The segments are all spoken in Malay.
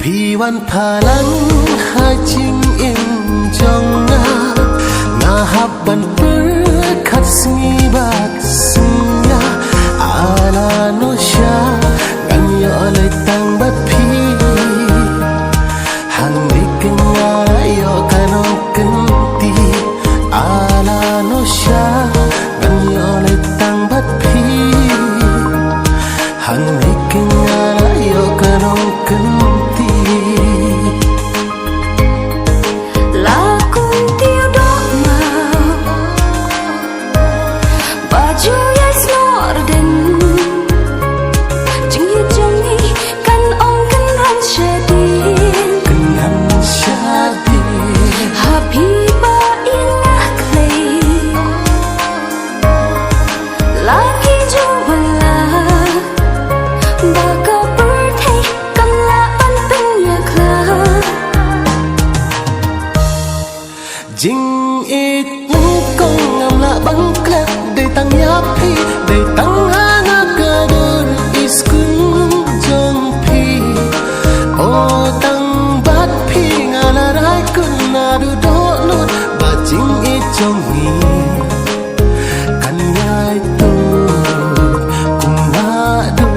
Phi văn thà lắng hai chinh in trong na hab ban per khat singi bat sunya ala no sha gan yo le tang bat phi hang ni kenga yo kanong kenti ala no sha gan yo le tang bat phi hang ni kenga yo kanong kenti. Jing it kong ngam la bang klek de tang yap phi de tang hanga kadur iskun jong phi o tang bat phi ngala rai kun na du do lut ba jing it jong ni kan yai tu kum na du.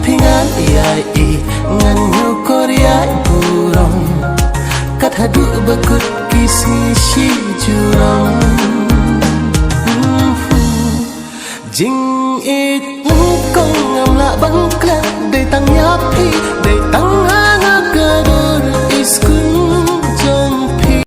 Pingan iai ngan nyu korea burong kat hadu bakut kisi shi jurong jing it kong ngam la bang klek de tang yap phi de